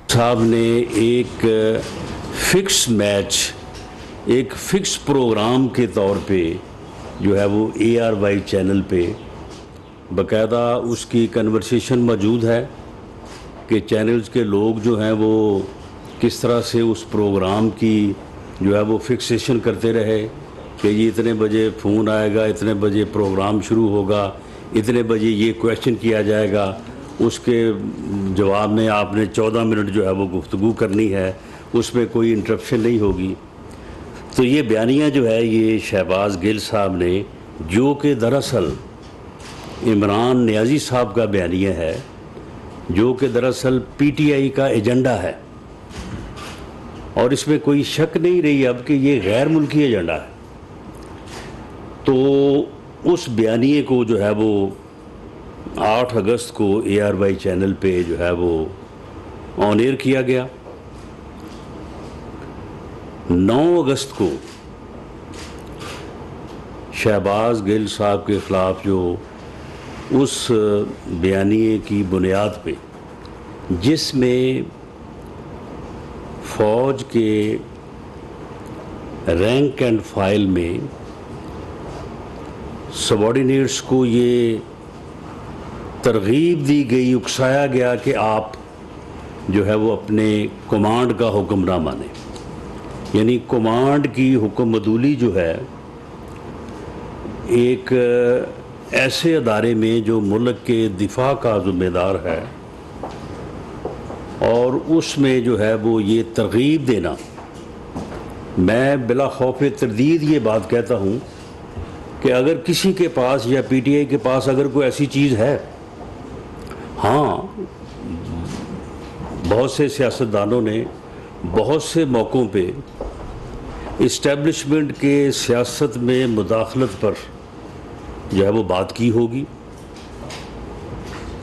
साहब ने एक फिक्स मैच, एक फिक्स प्रोग्राम के तौर पे जो है वो ARY चैनल पे बाकायदा उसकी कन्वर्सेशन मौजूद है कि चैनल्स के लोग जो हैं वो किस तरह से उस प्रोग्राम की जो है वो फिक्सेशन करते रहे कि ये इतने बजे फ़ोन आएगा, इतने बजे प्रोग्राम शुरू होगा, इतने बजे ये क्वेश्चन किया जाएगा, उसके जवाब में आपने 14 मिनट जो है वो गुफ्तगू करनी है, उसमें कोई इंटरप्शन नहीं होगी। तो ये बयानियाँ जो है ये शहबाज गिल साहब ने, जो कि दरअसल इमरान नियाज़ी साहब का बयानिया है, जो कि दरअसल PTI का एजेंडा है, और इसमें कोई शक नहीं रही अब कि ये गैर मुल्की एजेंडा है। तो उस बयानिए को जो है वो 8 अगस्त को ARY चैनल पे जो है वो ऑन एयर किया गया। 9 अगस्त को शहबाज गिल साहब के ख़िलाफ़ जो उस बयानिए की बुनियाद पे, जिसमें फ़ौज के रैंक एंड फाइल में सबॉर्डिनेट्स को ये तरगीब दी गई, उकसाया गया कि आप जो है वो अपने कमांड का हुक्म ना माने, यानी कमांड की हुक्मदूली जो है एक ऐसे अदारे में जो मुल्क के दिफा का ज़िम्मेदार है, और उसमें जो है वो ये तरगीब देना। मैं बिला खौफ तरदीद ये बात कहता हूँ कि अगर किसी के पास या PTI के पास अगर कोई ऐसी चीज़ है, हाँ, बहुत से सियासतदानों ने बहुत से मौक़ों पे इस्टेब्लिशमेंट के सियासत में मुदाखलत पर जो है वो बात की होगी,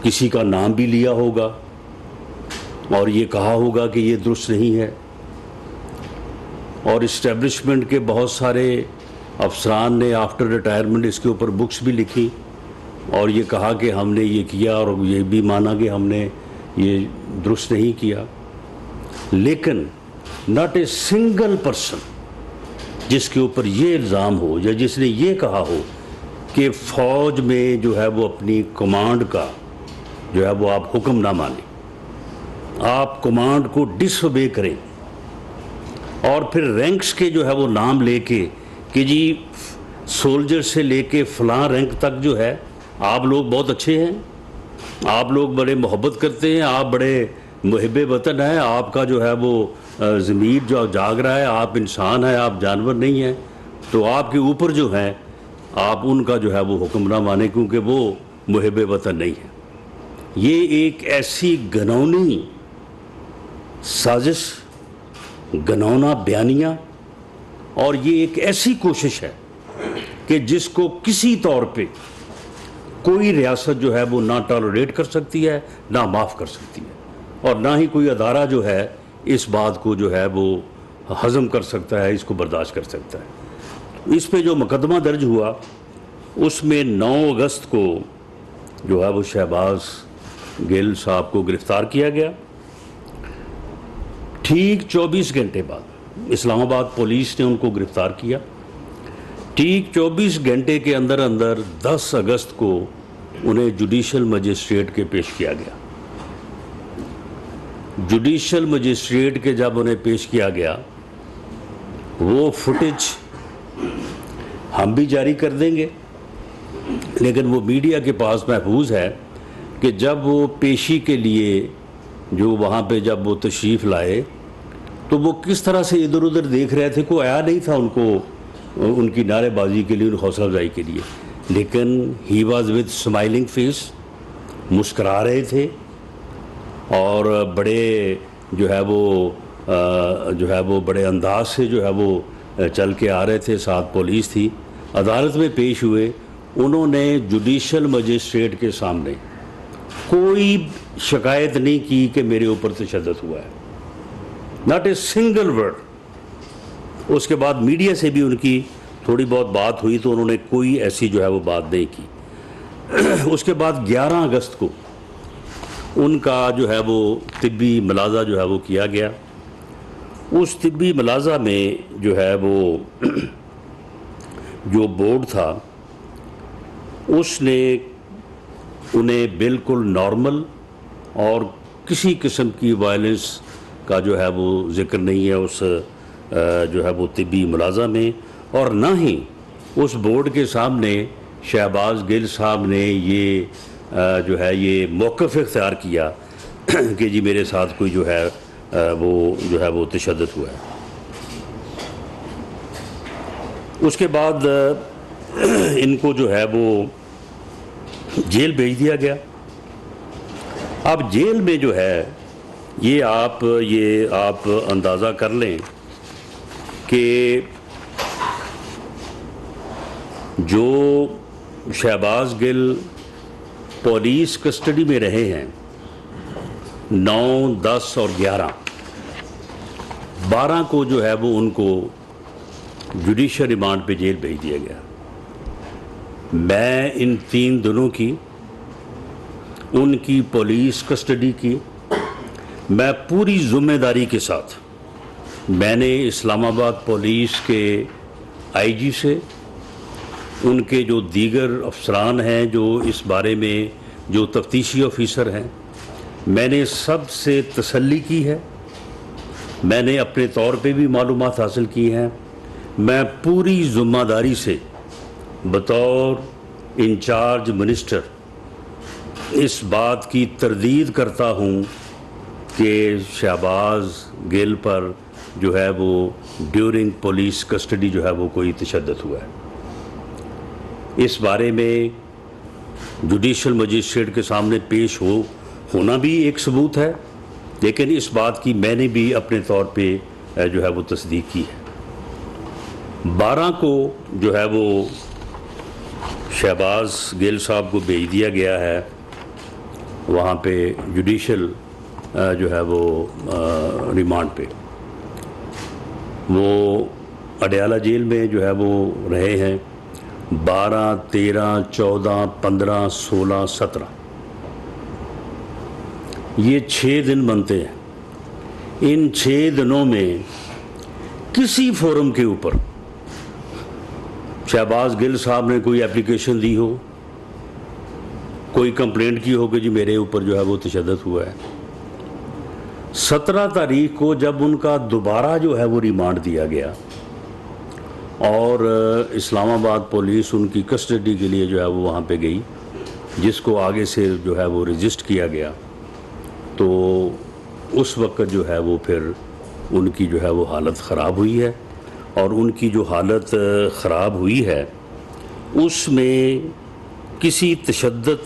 किसी का नाम भी लिया होगा और ये कहा होगा कि ये दुरुस्त नहीं है, और इस्टेब्लिशमेंट के बहुत सारे अफसरान ने आफ्टर रिटायरमेंट इसके ऊपर बुक्स भी लिखी और ये कहा कि हमने ये किया, और ये भी माना कि हमने ये दुरुस्त नहीं किया। लेकिन नॉट ए सिंगल पर्सन जिसके ऊपर ये इल्ज़ाम हो या जिसने ये कहा हो कि फ़ौज में जो है वो अपनी कमांड का जो है वो आप हुक्म ना मानें, आप कमांड को डिसओबे करें, और फिर रैंक्स के जो है वो नाम लेके कि जी सोल्जर से लेके फ़लाँ रैंक तक जो है आप लोग बहुत अच्छे हैं, आप लोग बड़े मोहब्बत करते हैं, आप बड़े मुहिब्बे वतन हैं, आपका जो है वो ज़मीर जो जाग रहा है, आप इंसान हैं, आप जानवर नहीं हैं, तो आपके ऊपर जो है आप उनका जो है वो हुक्म ना माने क्योंकि वो मुहिब्बे वतन नहीं है। ये एक ऐसी घिनौनी साजिश, घिनौना बयानिया, और ये एक ऐसी कोशिश है कि जिसको किसी तौर पे कोई रियासत जो है वो ना टॉलरेट कर सकती है, ना माफ़ कर सकती है, और ना ही कोई अदारा जो है इस बात को जो है वो हज़म कर सकता है, इसको बर्दाश्त कर सकता है। इस पे जो मुकदमा दर्ज हुआ उसमें 9 अगस्त को जो है वो शहबाज गिल साहब को गिरफ़्तार किया गया। ठीक 24 घंटे बाद इस्लामाबाद पुलिस ने उनको गिरफ़्तार किया। ठीक 24 घंटे के अंदर अंदर 10 अगस्त को उन्हें जुडिशल मजिस्ट्रेट के पेश किया गया। जुडिशल मजिस्ट्रेट के जब उन्हें पेश किया गया, वो फुटेज हम भी जारी कर देंगे, लेकिन वो मीडिया के पास महफूज है कि जब वो पेशी के लिए जो वहाँ पे जब वो तशरीफ़ लाए तो वो किस तरह से इधर उधर देख रहे थे, कोई आया नहीं था उनको उनकी नारेबाजी के लिए, उनकी हौसला अफजाई के लिए, लेकिन he was with smiling face, मुस्करा रहे थे और बड़े जो है वो बड़े अंदाज से जो है वो चल के आ रहे थे। साथ पुलिस थी। अदालत में पेश हुए, उन्होंने जुडिशल मजिस्ट्रेट के सामने कोई शिकायत नहीं की कि मेरे ऊपर तशद्दुद हुआ है, नॉट ए सिंगल वर्ड। उसके बाद मीडिया से भी उनकी थोड़ी बहुत बात हुई तो उन्होंने कोई ऐसी जो है वो बात नहीं की। उसके बाद 11 अगस्त को उनका जो है वो तिब्बी मुलाजा जो है वो किया गया। उस तिब्बी मुलाजा में जो है वो जो बोर्ड था उसने उन्हें बिल्कुल नॉर्मल और किसी किस्म की वायलेंस का जो है वो ज़िक्र नहीं है उस जो है वो तिब्बी मुलाजा में, और ना ही उस बोर्ड के सामने शहबाज गिल साहब ने ये जो है ये मौक़िफ़ इख्तियार किया कि जी मेरे साथ कोई जो है वो तशद्दुद हुआ है। उसके बाद इनको जो है वो जेल भेज दिया गया। अब जेल में जो है ये आप अंदाज़ा कर लें कि जो शहबाज गिल पुलिस कस्टडी में रहे हैं 9, 10 और 12 को जो है वो उनको जुडिशल रिमांड पे जेल भेज दिया गया। मैं इन 3 दिनों की उनकी पुलिस कस्टडी की मैं पूरी ज़िम्मेदारी के साथ मैंने इस्लामाबाद पुलिस के आईजी से, उनके जो दीगर अफसरान हैं जो इस बारे में जो तफ्तीशी ऑफिसर हैं, मैंने सबसे तसल्ली की है। मैंने अपने तौर पे भी मालूमात हासिल की हैं। मैं पूरी ज़िम्मेदारी से बतौर इंचार्ज मिनिस्टर इस बात की तरदीद करता हूँ कि शहबाज गिल पर जो है वो ड्यूरिंग पुलिस कस्टडी जो है वो कोई तशद्दुद हुआ है। इस बारे में जुडिशल मजिस्ट्रेट के सामने पेश होना भी एक सबूत है, लेकिन इस बात की मैंने भी अपने तौर पे जो है वो तस्दीक की है। 12 को जो है वो शहबाज गिल साहब को भेज दिया गया है वहाँ पे जुडिशल जो है वो रिमांड पे। वो अडयाला जेल में जो है वो रहे हैं 12, 13, 14, 15, 16, 17, ये 6 दिन बनते हैं। इन 6 दिनों में किसी फोरम के ऊपर शहबाज गिल साहब ने कोई एप्लीकेशन दी हो, कोई कंप्लेंट की हो कि जी मेरे ऊपर जो है वो तशद्दुद हुआ है। 17 तारीख को जब उनका दोबारा जो है वो रिमांड दिया गया और इस्लामाबाद पुलिस उनकी कस्टडी के लिए जो है वो वहाँ पे गई, जिसको आगे से जो है वो रजिस्ट किया गया, तो उस वक्त जो है वो फिर उनकी जो है वो हालत ख़राब हुई है। और उनकी जो हालत ख़राब हुई है उसमें किसी तशद्दुद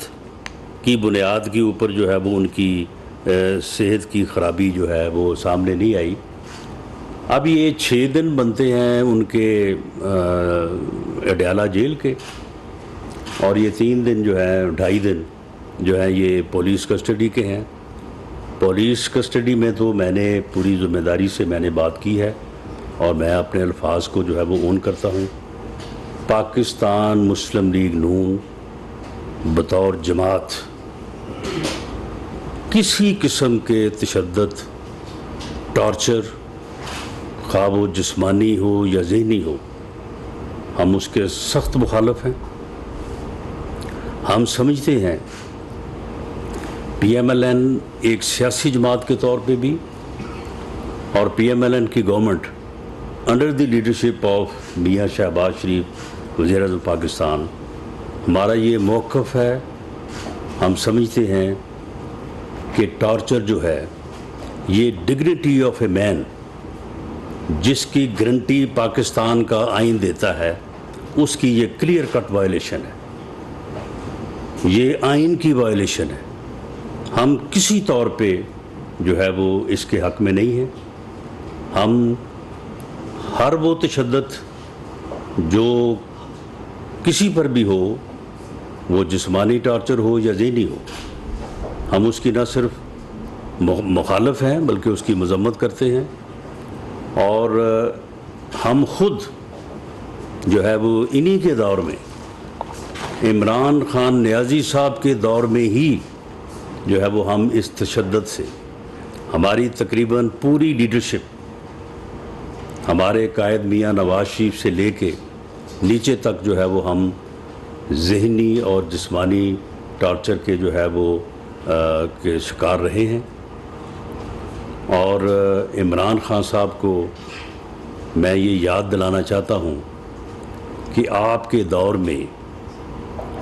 की बुनियाद के ऊपर जो है वो उनकी सेहत की ख़राबी जो है वो सामने नहीं आई। अब ये 6 दिन बनते हैं उनके अडयाला जेल के, और ये 3 दिन जो है 2.5 दिन जो है ये पुलिस कस्टडी के हैं। पुलिस कस्टडी में तो मैंने पूरी ज़िम्मेदारी से मैंने बात की है और मैं अपने अल्फाज को जो है वो ओन करता हूँ। पाकिस्तान मुस्लिम लीग नून बतौर जमात किसी किस्म के तशद्दुद, टॉर्चर, खा वो जिस्मानी हो या ज़हनी हो, हम उसके सख्त मुखालिफ हैं। हम समझते हैं PMLN एक सियासी जमात के तौर पे भी, और PMLN की government under the leadership of मियाँ शहबाज शरीफ वज़ीर-ए-आज़म पाकिस्तान, हमारा ये मौक़िफ़ है। हम समझते हैं कि टॉर्चर जो है ये डिग्निटी ऑफ ए मैन जिसकी गारंटी पाकिस्तान का आइन देता है, उसकी ये क्लियर कट वायलेशन है, ये आइन की वायलेशन है। हम किसी तौर पे जो है वो इसके हक़ में नहीं हैं। हम हर वो तशद्दुद जो किसी पर भी हो, वो जिस्मानी टॉर्चर हो या ज़हनी हो, हम उसकी न सिर्फ मुखालिफ हैं बल्कि उसकी मज़म्मत करते हैं। और हम ख़ुद जो है वो इन्हीं के दौर में, इमरान खान नियाज़ी साहब के दौर में ही जो है वो हम इस तशद्दुद से, हमारी तकरीबन पूरी लीडरशिप, हमारे कायद मियाँ नवाज शरीफ से लेके नीचे तक जो है वो हम ज़हनी और जिस्मानी टॉर्चर के जो है वो के शिकार रहे हैं। और इमरान खान साहब को मैं ये याद दिलाना चाहता हूँ कि आपके दौर में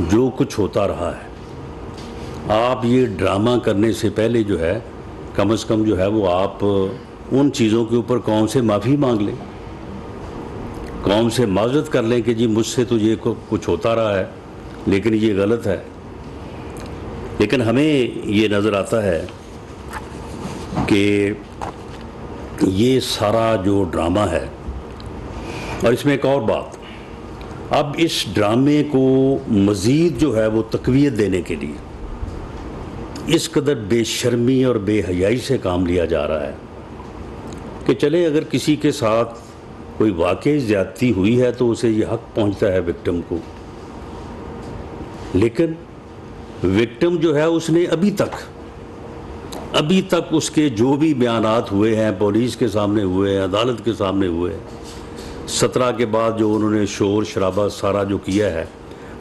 जो कुछ होता रहा है, आप ये ड्रामा करने से पहले जो है कम से कम जो है वो आप उन चीज़ों के ऊपर कौम से माफ़ी मांग लें, कौम से माजरत कर लें कि जी मुझसे तो ये कुछ होता रहा है लेकिन ये गलत है। लेकिन हमें ये नज़र आता है कि ये सारा जो ड्रामा है, और इसमें एक और बात, अब इस ड्रामे को मज़ीद जो है वो तक़वियत देने के लिए इस कदर बेशर्मी और बेहयाई से काम लिया जा रहा है कि चले अगर किसी के साथ कोई वाकई ज़्यादती हुई है तो उसे ये हक़ पहुंचता है विक्टिम को, लेकिन विक्टिम जो है उसने अभी तक उसके जो भी बयानात हुए हैं, पुलिस के सामने हुए हैं, अदालत के सामने हुए हैं, 17 के बाद जो उन्होंने शोर शराबा सारा जो किया है,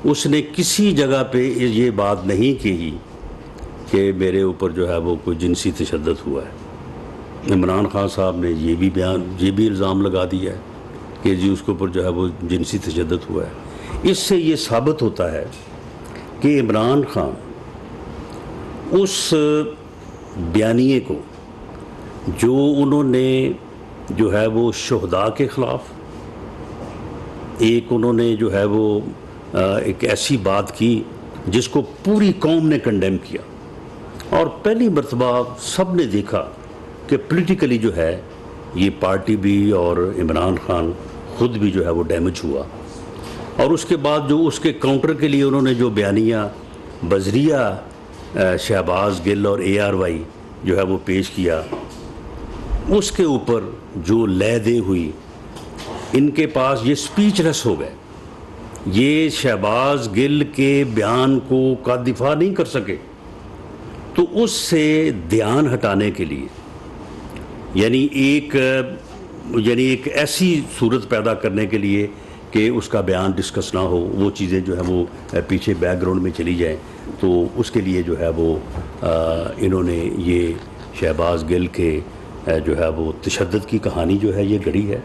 उसने किसी जगह पे ये बात नहीं कही कि मेरे ऊपर जो है वो कोई जिनसी तशद्दुद हुआ है। इमरान खान साहब ने ये भी इल्ज़ाम लगा दिया है कि जी उसके ऊपर जो है वो जिनसी तशद्दुद हुआ है। इससे ये साबित होता है कि इमरान खान उस बयानिए को जो उन्होंने जो है वो शुहदा के ख़िलाफ़ एक उन्होंने जो है वो एक ऐसी बात की जिसको पूरी कौम ने कंडेम किया, और पहली मर्तबा सब ने देखा कि पॉलिटिकली जो है ये पार्टी भी और इमरान खान ख़ुद भी जो है वो डैमेज हुआ। और उसके बाद जो उसके काउंटर के लिए उन्होंने जो बयानिया बजरिया शहबाज गिल और ARY जो है वो पेश किया, उसके ऊपर जो लहदे हुई, इनके पास ये स्पीचलेस हो गए, ये शहबाज गिल के बयान को का दिफा नहीं कर सके। तो उससे ध्यान हटाने के लिए यानी एक ऐसी सूरत पैदा करने के लिए कि उसका बयान डिस्कस ना हो, वो चीज़ें जो है वो पीछे बैकग्राउंड में चली जाएं, तो उसके लिए जो है वो इन्होंने ये शहबाज गिल के जो है वो तशद्दुद की कहानी जो है ये गढ़ी है।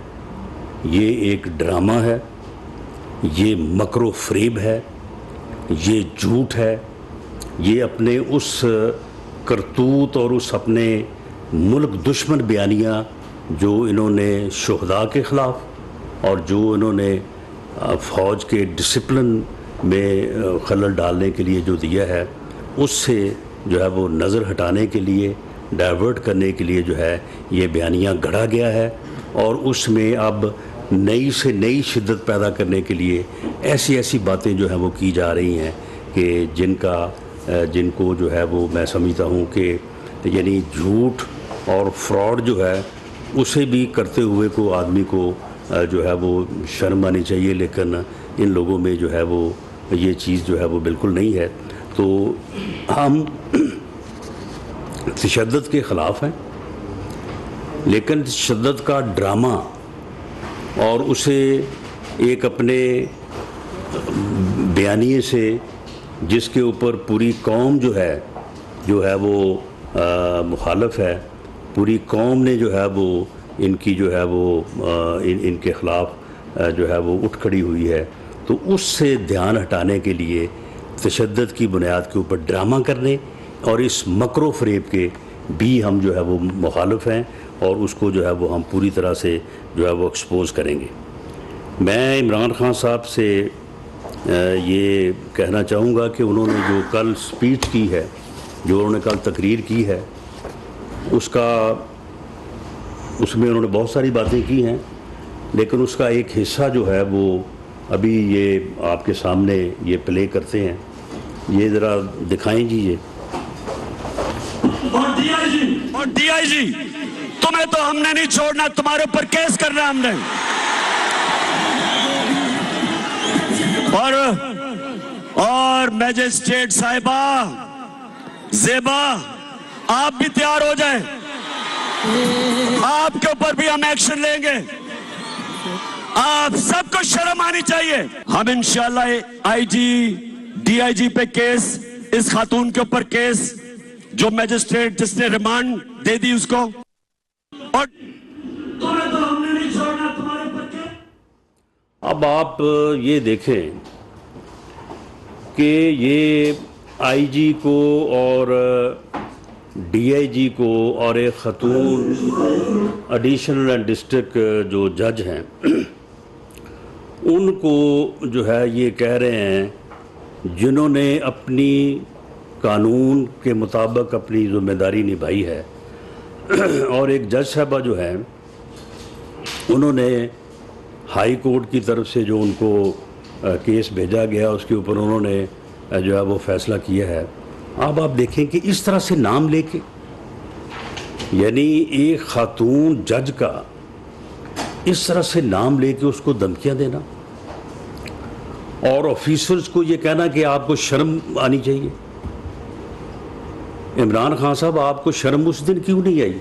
ये एक ड्रामा है, ये मकरो फ़रेब है, ये झूठ है, ये अपने उस करतूत और उस अपने मुल्क दुश्मन बयानियाँ जो इन्होंने शुहदा के ख़िलाफ़ और जो इन्होंने फ़ौज के डिसिप्लिन में खलल डालने के लिए जो दिया है, उससे जो है वो नज़र हटाने के लिए, डाइवर्ट करने के लिए जो है ये बयानियाँ गढ़ा गया है। और उसमें अब नई से नई शिद्दत पैदा करने के लिए ऐसी बातें जो हैं वो की जा रही हैं कि जिनको जो है वो मैं समझता हूँ कि यानी झूठ और फ्रॉड जो है उसे भी करते हुए को आदमी को जो है वो शर्म आनी चाहिए, लेकिन इन लोगों में जो है वो ये चीज़ जो है वो बिल्कुल नहीं है। तो हम तशद्दुद के ख़िलाफ़ हैं, लेकिन तशद्दुद का ड्रामा और उसे एक अपने बयानिए से जिसके ऊपर पूरी कौम जो है वो मुखालिफ है, पूरी कौम ने जो है वो इनकी जो है वो इनके ख़िलाफ़ जो है वो उठ खड़ी हुई है, तो उससे ध्यान हटाने के लिए तशद्दुद की बुनियाद के ऊपर ड्रामा करने और इस मकरो फ़रेब के भी हम जो है वो मुखालिफ हैं और उसको जो है वो हम पूरी तरह से जो है वो एक्सपोज़ करेंगे। मैं इमरान खान साहब से ये कहना चाहूँगा कि उन्होंने जो कल स्पीच की है, जो उन्होंने कल तकरीर की है, उसमें उन्होंने बहुत सारी बातें की हैं, लेकिन उसका एक हिस्सा जो है वो अभी ये आपके सामने ये प्ले करते हैं। ये ज़रा दिखाएं जी ये। और डीआईजी तुम्हें तो हमने नहीं छोड़ना, तुम्हारे ऊपर केस करना हमने। और मैजिस्ट्रेट साहिबा, ज़ेबा, आप भी तैयार हो जाएं, आपके ऊपर भी हम एक्शन लेंगे। आप सबको शर्म आनी चाहिए। हम इंशाल्लाह आईजी डीआईजी पे केस, इस खातून के ऊपर केस, जो मैजिस्ट्रेट जिसने रिमांड दे दी उसको, और तुम्हें तो हमने नहीं छोड़ना, तुम्हारे ऊपर केस। अब आप ये देखें कि ये आईजी को और डीआईजी को और एक खातून एडिशनल एंड डिस्ट्रिक्ट जो जज हैं उनको जो है ये कह रहे हैं, जिन्होंने अपनी कानून के मुताबिक अपनी जिम्मेदारी निभाई है और एक जज साहबा जो है उन्होंने हाई कोर्ट की तरफ से जो उनको केस भेजा गया उसके ऊपर उन्होंने जो है वो फैसला किया है। अब आप देखें कि इस तरह से नाम लेके, यानी एक खातून जज का इस तरह से नाम लेके उसको धमकियां देना और ऑफिसर्स को ये कहना कि आपको शर्म आनी चाहिए। इमरान खान साहब, आपको शर्म उस दिन क्यों नहीं आई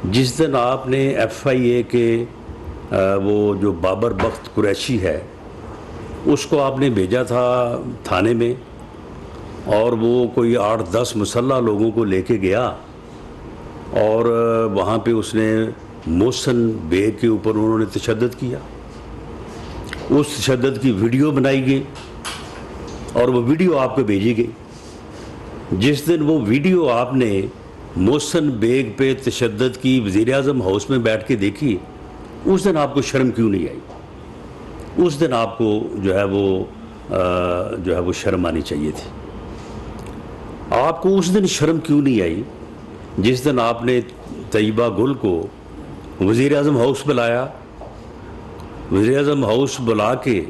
जिस दिन आपने FIA के वो जो बाबर बख्त कुरैशी है उसको आपने भेजा था थाने में, और वो कोई 8-10 मुसल्ला लोगों को लेके गया और वहाँ पे उसने मोहसिन बेग के ऊपर उन्होंने तशद्दुद किया। उस तशद्दुद की वीडियो बनाई गई और वो वीडियो आपको भेजी गई। जिस दिन वो वीडियो आपने मोहसिन बेग पे तशद्दुद की वज़ीर-ए-आज़म हाउस में बैठ के देखी, उस दिन आपको शर्म क्यों नहीं आई? उस दिन आपको जो है वो शर्म आनी चाहिए थी। आपको उस दिन शर्म क्यों नहीं आई जिस दिन आपने तैयबा गुल को वज़ीर-ए-आज़म हाउस बुलाया, वज़ीर-ए-आज़म हाउस बुला के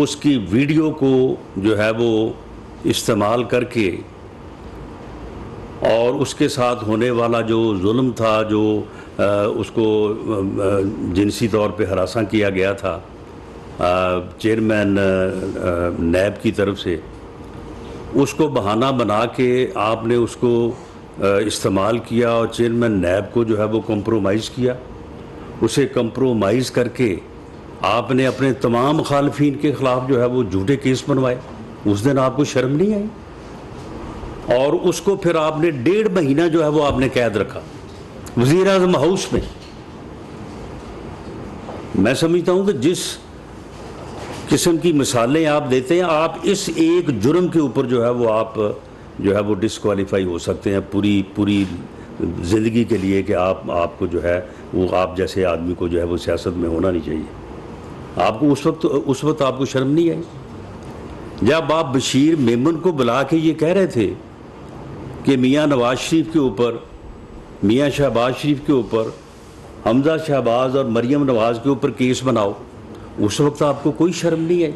उसकी वीडियो को जो है वो इस्तेमाल करके और उसके साथ होने वाला जो जुल्म था, जो उसको जिनसी तौर पे हरासा किया गया था चेयरमैन नैब की तरफ से, उसको बहाना बना के आपने उसको इस्तेमाल किया और चेयरमैन नैब को जो है वो कंप्रोमाइज़ किया। उसे कंप्रोमाइज़ करके आपने अपने तमाम मुखालफिन के ख़िलाफ़ जो है वो झूठे केस बनवाए। उस दिन आपको शर्म नहीं आई? और उसको फिर आपने 1.5 महीना जो है वो आपने कैद रखा वज़ीर-ए-आज़म हाउस में। मैं समझता हूँ कि जिस किस्म की मिसालें आप देते हैं, आप इस एक जुर्म के ऊपर जो है वो डिस्क्वालीफाई हो सकते हैं पूरी ज़िंदगी के लिए कि आपको जो है वो आप जैसे आदमी को जो है वो सियासत में होना नहीं चाहिए। आपको उस वक्त आपको शर्म नहीं आई जब आप बशीर मेमन को बुला के ये कह रहे थे कि मियाँ नवाज शरीफ के ऊपर, मियाँ शहबाज शरीफ के ऊपर, हमजा शहबाज और मरियम नवाज के ऊपर केस बनाओ? उस वक्त आपको कोई शर्म नहीं आई।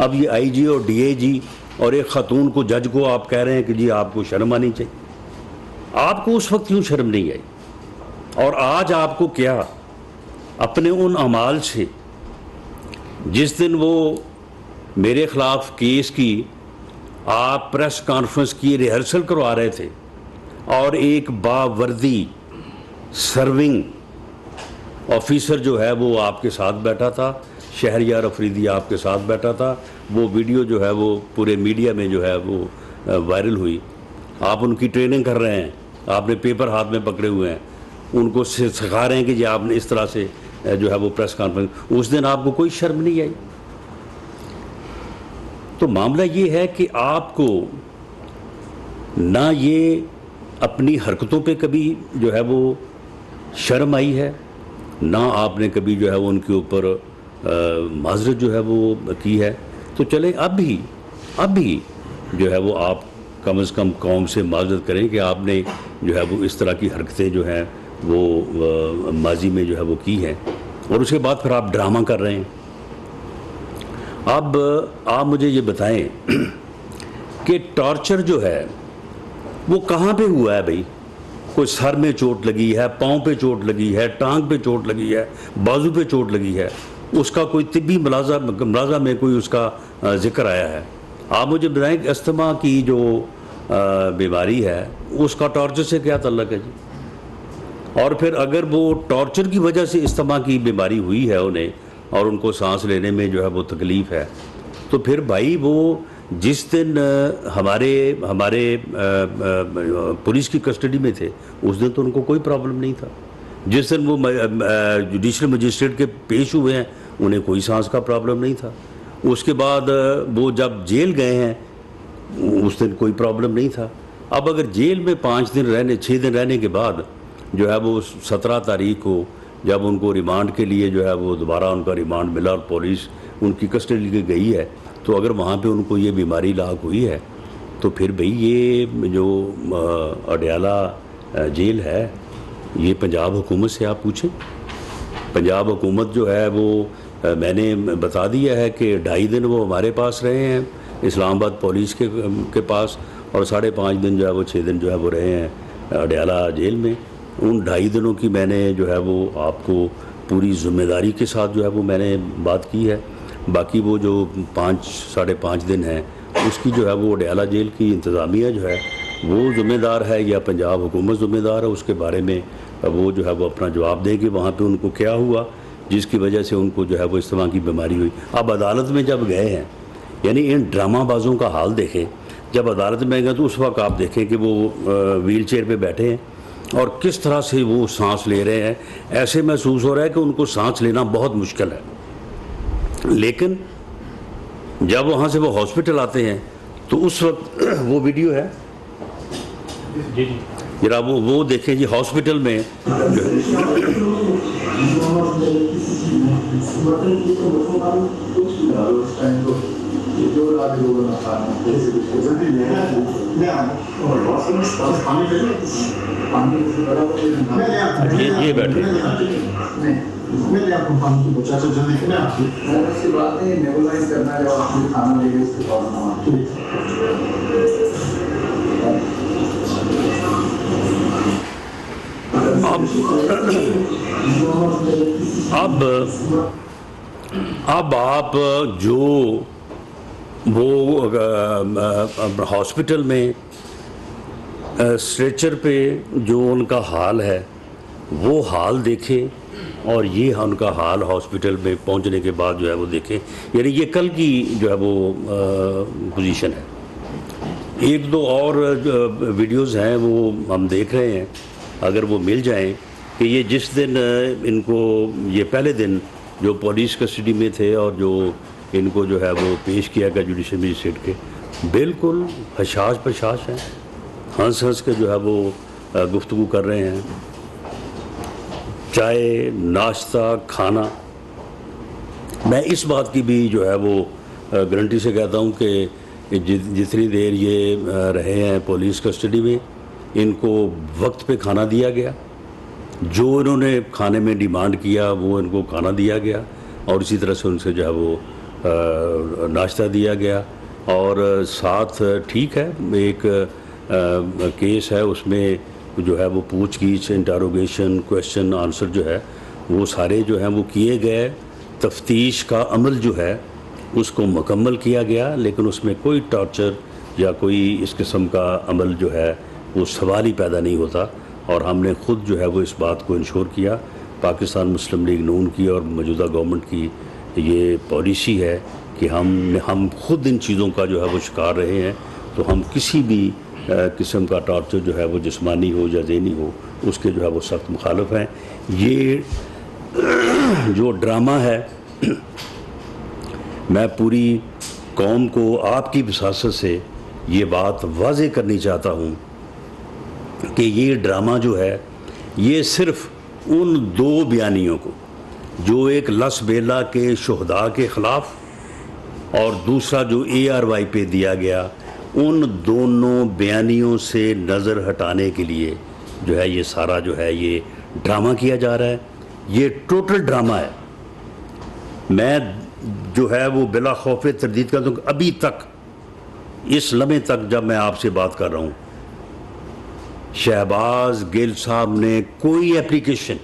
अब ये आईजी और डीआईजी और एक खातून को, जज को आप कह रहे हैं कि जी आपको शर्म आनी चाहिए। आपको उस वक्त क्यों शर्म नहीं आई? और आज आपको क्या अपने उन अमाल से, जिस दिन वो मेरे ख़िलाफ़ केस की आप प्रेस कॉन्फ्रेंस की रिहर्सल करवा रहे थे और एक बावर्दी सर्विंग ऑफिसर जो है वो आपके साथ बैठा था, शहरयार अफरीदी आपके साथ बैठा था, वो वीडियो जो है वो पूरे मीडिया में जो है वो वायरल हुई। आप उनकी ट्रेनिंग कर रहे हैं, आपने पेपर हाथ में पकड़े हुए हैं, उनको सिखा रहे हैं कि जी आपने इस तरह से जो है वो प्रेस कॉन्फ्रेंस। उस दिन आपको कोई शर्म नहीं आई। तो मामला ये है कि आपको ना ये अपनी हरकतों पे कभी जो है वो शर्म आई है, ना आपने कभी जो है वो उनके ऊपर माजरत जो है वो की है। तो चले अब भी जो है वो आप कम से कम कौम से माजरत करें कि आपने जो है वो इस तरह की हरकतें जो हैं वो माजी में जो है वो की हैं, और उसके बाद फिर आप ड्रामा कर रहे हैं। अब आप मुझे ये बताएं कि टॉर्चर जो है वो कहाँ पे हुआ है भाई? कोई सर में चोट लगी है, पाँव पे चोट लगी है, टांग पे चोट लगी है, बाजू पे चोट लगी है, उसका कोई तिब्बी मुलाजा में कोई उसका जिक्र आया है? आप मुझे बताएं कि अस्थमा की जो बीमारी है उसका टॉर्चर से क्या ताल्लुक है जी? और फिर अगर वो टॉर्चर की वजह से अस्थमा की बीमारी हुई है उन्हें और उनको सांस लेने में जो है वो तकलीफ़ है, तो फिर भाई वो जिस दिन हमारे पुलिस की कस्टडी में थे उस दिन तो उनको कोई प्रॉब्लम नहीं था। जिस दिन वो जुडिशल मजिस्ट्रेट के पेश हुए हैं उन्हें कोई सांस का प्रॉब्लम नहीं था। उसके बाद वो जब जेल गए हैं उस दिन कोई प्रॉब्लम नहीं था। अब अगर जेल में 6 दिन रहने के बाद जो है वो 17 तारीख को जब उनको रिमांड के लिए जो है वो दोबारा उनका रिमांड मिला और पुलिस उनकी कस्टडी के गई है, तो अगर वहाँ पे उनको ये बीमारी लाक हुई है तो फिर भाई ये जो अडयाला जेल है ये पंजाब हुकूमत से आप पूछें। पंजाब हुकूमत जो है वो मैंने बता दिया है कि 2.5 दिन वो हमारे पास रहे हैं इस्लामाबाद पुलिस के पास, और 5.5 दिन जो है वो 6 दिन जो है वो रहे हैं अडयाला जेल में। उन 2.5 दिनों की मैंने जो है वो आपको पूरी ज़िम्मेदारी के साथ जो है वो मैंने बात की है। बाकी वो जो 5-5.5 दिन हैं उसकी जो है वो अडयाला जेल की इंतज़ामिया जो है वो ज़िम्मेदार है या पंजाब हुकूमत ज़िम्मेदार है, उसके बारे में वो जो है वो अपना जवाब दें कि वहाँ पे उनको क्या हुआ जिसकी वजह से उनको जो है वो अस्थमा की बीमारी हुई। अब अदालत में जब गए हैं, यानी इन ड्रामाबाजों का हाल देखें, जब अदालत में गए तो उस वक्त आप देखें कि वो व्हील चेयर पर बैठे हैं और किस तरह से वो सांस ले रहे हैं। ऐसे महसूस हो रहा है कि उनको सांस लेना बहुत मुश्किल है। लेकिन जब वहाँ से वो हॉस्पिटल आते हैं तो उस वक्त वो वीडियो है जी जरा वो देखें जी, हॉस्पिटल में ये बैठे अब आप जो वो हॉस्पिटल में स्ट्रेचर पे जो उनका हाल है वो हाल देखें और ये उनका हाल हॉस्पिटल में पहुंचने के बाद जो है वो देखें। यानी ये कल की जो है वो पोजीशन है। 1-2 और वीडियोस हैं वो हम देख रहे हैं, अगर वो मिल जाएं कि ये जिस दिन इनको ये पहले दिन जो पुलिस कस्टडी में थे और जो इनको जो है वो पेश किया गया जुडिशल मजिस्ट्रेट के, बिल्कुल हशाश प्रशाश हैं, हंस के जो है वो गुफ्तगू कर रहे हैं। चाय नाश्ता खाना, मैं इस बात की भी जो है वो गारंटी से कहता हूँ कि जितनी देर ये रहे हैं पुलिस कस्टडी में इनको वक्त पे खाना दिया गया, जो इन्होंने खाने में डिमांड किया वो इनको खाना दिया गया और इसी तरह से उनसे जो है वो नाश्ता दिया गया। और साथ ठीक है एक केस है उसमें जो है वो पूछगीछ इंटरोगेशन क्वेश्चन आंसर जो है वो सारे जो हैं वो किए गए। तफ्तीश का अमल जो है उसको मुकम्मल किया गया, लेकिन उसमें कोई टॉर्चर या कोई इस किस्म का अमल जो है वो सवाल ही पैदा नहीं होता। और हमने ख़ुद जो है वो इस बात को इंश्योर किया। पाकिस्तान मुस्लिम लीग नून की और मौजूदा गवर्नमेंट की ये पॉलिसी है कि हम ख़ुद इन चीज़ों का जो है वो शिकार रहे हैं, तो हम किसी भी किस्म का टॉर्चर जो है वो जिस्मानी हो या ज़हनी हो उसके जो है वो सख्त मुखालिफ हैं। ये जो ड्रामा है मैं पूरी कौम को आपकी विसासत से ये बात वाज़ेह करनी चाहता हूँ कि ये ड्रामा जो है ये सिर्फ़ उन 2 बयानियों को, जो एक लस बेला के शुहदा के ख़िलाफ़ और दूसरा जो ARY पे दिया गया, उन दोनों बयानियों से नज़र हटाने के लिए जो है ये सारा जो है ये ड्रामा किया जा रहा है। ये टोटल ड्रामा है। मैं जो है वो बिला खौफ तरदीद करता हूँ, अभी तक इस लम्हे तक जब मैं आपसे बात कर रहा हूँ, शहबाज गिल साहब ने कोई एप्लीकेशन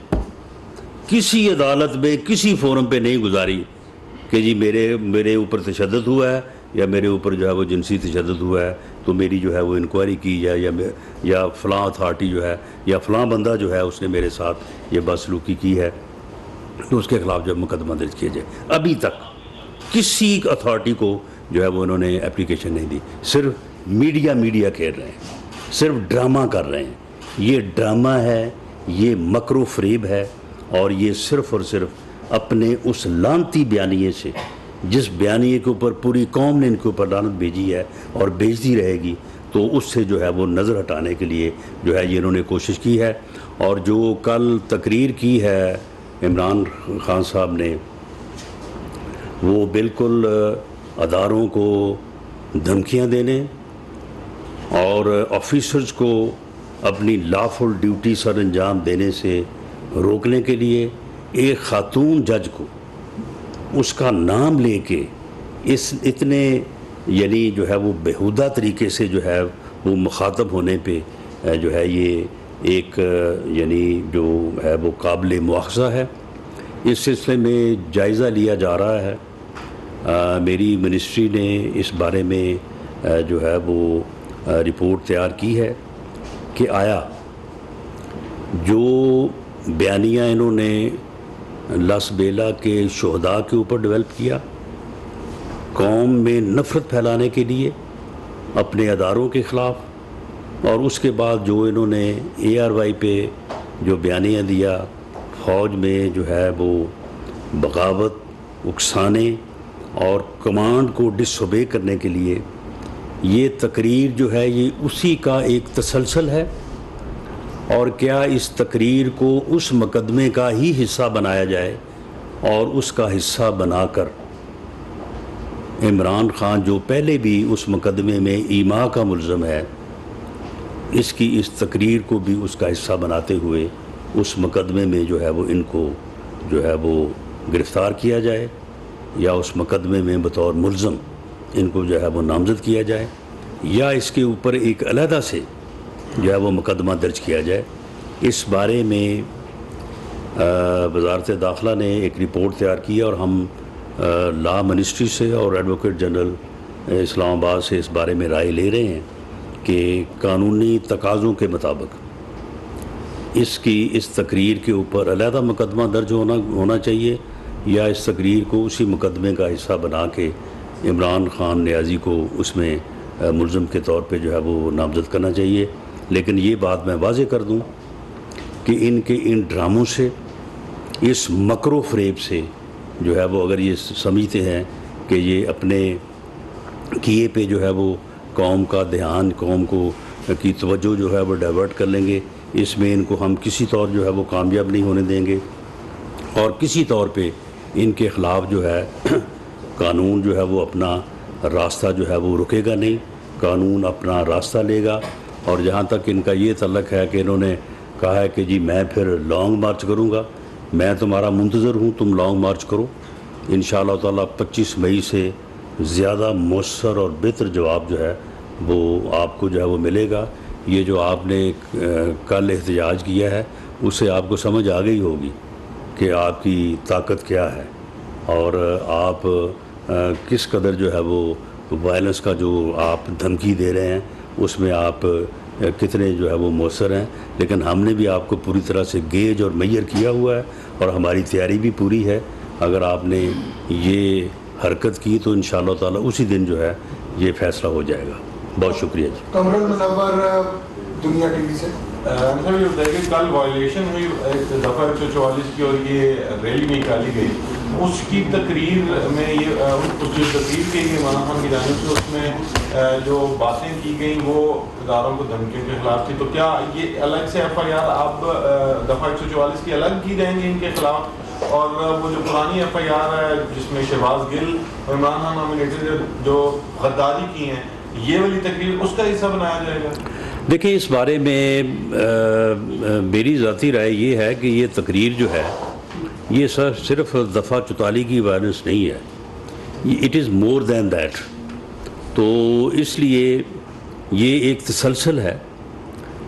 किसी अदालत में किसी फोरम पे नहीं गुजारी कि जी मेरे ऊपर तशद्दुद हुआ है या मेरे ऊपर जो है वो जिनसी तशद्दुद हुआ है तो मेरी जो है वो इंक्वायरी की जाए, या फ़लाँ अथॉरिटी जो है या फ़लाँ बंदा जो है उसने मेरे साथ ये बदसलूकी की है तो उसके ख़िलाफ़ जो मुकदमा दर्ज किया जाए। अभी तक किसी अथॉरिटी को जो है वो उन्होंने एप्लीकेशन नहीं दी। सिर्फ मीडिया खेल रहे हैं, सिर्फ ड्रामा कर रहे हैं। ये ड्रामा है, ये मकरो फ़रेब है, और ये सिर्फ़ और सिर्फ अपने उस लानती बयानिए से, जिस बयानिए के ऊपर पूरी कौम ने इनके ऊपर लानत भेजी है और भेजती रहेगी, तो उससे जो है वो नज़र हटाने के लिए जो है ये इन्होंने कोशिश की है। और जो कल तकरीर की है इमरान खान साहब ने, वो बिल्कुल अदारों को धमकियां देने और ऑफिसर्स को अपनी लॉफुल ड्यूटी सर अंजाम देने से रोकने के लिए एक ख़ातून जज को उसका नाम लेके इस इतने यानी जो है वो बेहुदा तरीके से जो है वो मुखातब होने पे जो है ये एक यानी जो है वो काबिल मुआख़ज़ा है। इस सिलसिले में जायज़ा लिया जा रहा है। मेरी मिनिस्ट्री ने इस बारे में जो है वो रिपोर्ट तैयार की है कि आया जो बयानिया इन्होंने लसबेला के शोहदा के ऊपर डेवलप किया, कौम में नफ़रत फैलाने के लिए अपने अदारों के ख़िलाफ़, और उसके बाद जो इन्होंने ARY पे जो बयानिया दिया, फ़ौज में जो है वो बगावत उकसाने और कमांड को डिसओबे करने के लिए, ये तकरीर जो है ये उसी का एक तसलसल है। और क्या इस तकरीर को उस मुकदमे का ही हिस्सा बनाया जाए और उसका हिस्सा बनाकर इमरान खान जो पहले भी उस मुकदमे में ईमा का मुल्ज़म है, इसकी इस तकरीर को भी उसका हिस्सा बनाते हुए उस मुकदमे में जो है वो इनको जो है वो गिरफ़्तार किया जाए, या उस मुकदमे में बतौर मुल्ज़म इनको जो है वो नामज़द किया जाए, या इसके ऊपर एक अलहदा से जो है वो मुकदमा दर्ज किया जाए। इस बारे में वज़ारत दाखिला ने एक रिपोर्ट तैयार की है और हम लॉ मिनिस्ट्री से और एडवोकेट जनरल इस्लामाबाद से इस बारे में राय ले रहे हैं कि कानूनी तकाज़ों के मुताबिक इस तकरीर के ऊपर अलहदा मुकदमा दर्ज होना चाहिए, या इस तकरीर को उसी मुकदमे का हिस्सा बना के इमरान खान नियाज़ी को उसमें मुल्ज़म के तौर पे जो है वो नामज़द करना चाहिए। लेकिन ये बात मैं वाज़ेह कर दूं कि इनके इन ड्रामों से, इस मकरो फ़रेब से जो है वो अगर ये समझते हैं कि ये अपने किए पे जो है वो कौम का ध्यान, कौम को की तवज्जो जो है वो डाइवर्ट कर लेंगे, इसमें इनको हम किसी तौर जो है वो कामयाब नहीं होने देंगे, और किसी तौर पे इनके ख़िलाफ़ जो है कानून जो है वो अपना रास्ता जो है वो रुकेगा नहीं, कानून अपना रास्ता लेगा। और जहाँ तक इनका ये तल्लक है कि इन्होंने कहा है कि जी मैं फिर लॉन्ग मार्च करूँगा, मैं तुम्हारा मुंतज़र हूँ, तुम लॉन्ग मार्च करो। इंशाअल्लाह ताला 25 मई से ज़्यादा मौसर और बेहतर जवाब जो है वो आपको जो है वो मिलेगा। ये जो आपने कल एहतजाज किया है उससे आपको समझ आ गई होगी कि आपकी ताकत क्या है और आप किस कदर जो है वो वायलेंस का जो आप धमकी दे रहे हैं उसमें आप कितने जो है वो मौसर हैं। लेकिन हमने भी आपको पूरी तरह से गेज और मैयर किया हुआ है और हमारी तैयारी भी पूरी है। अगर आपने ये हरकत की तो इंशाअल्लाह ताला उसी दिन जो है ये फ़ैसला हो जाएगा। बहुत शुक्रिया जी। कमरुल मुनव्वर, दुनिया टीवी से। सर ये बताइए कि कल वायलेशन हुई दफ़ा 144 की और ये रैली निकाली गई, उसकी तकरीर में ये उस जो तकरीर की गई इमरान खान की जानिब से, उसमें जो बातें की गई वो इदारों को धमकियों के खिलाफ थी। तो क्या ये अलग से FIR अब दफ़ा 144 की अलग की जाएंगी इनके खिलाफ, और वो जो पुरानी FIR है जिसमें शहबाज गिल और इमरान खान नॉमिनेटेड जो गद्दारी की हैं, ये वाली तकरीर उसका हिस्सा बनाया जाएगा? देखिए, इस बारे में मेरी ज़ाती राय ये है कि ये तकरीर जो है ये सिर्फ दफ़ा 44 की वायलेंस नहीं है, it is more than that. तो इसलिए ये एक तसलसल है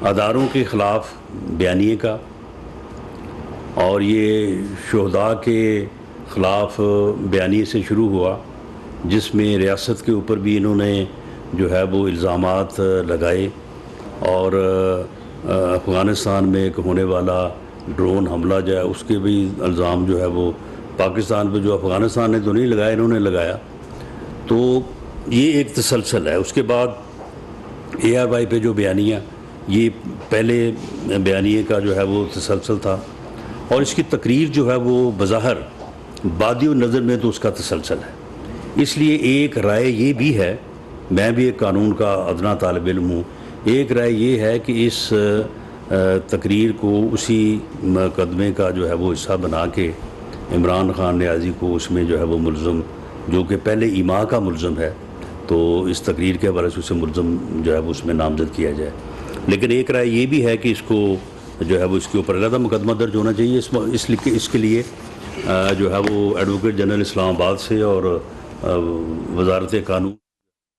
अदारों के ख़िलाफ़ बयानिए का, और ये शोहदा के ख़िलाफ़ बयानिए से शुरू हुआ जिसमें रियासत के ऊपर भी इन्होंने जो है वो इल्ज़ामात लगाए और अफ़गानिस्तान में एक होने वाला ड्रोन हमला जो है उसके भी इल्ज़ाम जो है वो पाकिस्तान पे, जो अफ़गानिस्तान ने तो नहीं लगाया, इन्होंने लगाया। तो ये एक तसलसल है। उसके बाद ARY पे जो बयानिया, ये पहले बयानिए का जो है वो तसलसल था और इसकी तकरीर जो है वो बज़ाहिर बादी नज़र में तो उसका तसलसल है। इसलिए एक राय ये भी है, मैं भी एक कानून का अदना तालिब इल्म हूँ, एक राय ये है कि इस तकरीर को उसी मुकदमे का जो है वो हिस्सा बना के इमरान खान न्याजी को उसमें जो है वो मुल्ज़म, जो कि पहले ईमा का मुल्ज़म है, तो इस तकरीर के हवाले से उसे मुल्ज़म जो है वो उसमें नामज़द किया जाए। लेकिन एक राय ये भी है कि इसको जो है वो इसके ऊपर अलग मुकदमा दर्ज होना चाहिए। इसके लिए जो है वो एडवोकेट जनरल इस्लामाबाद से और वज़ारत कानून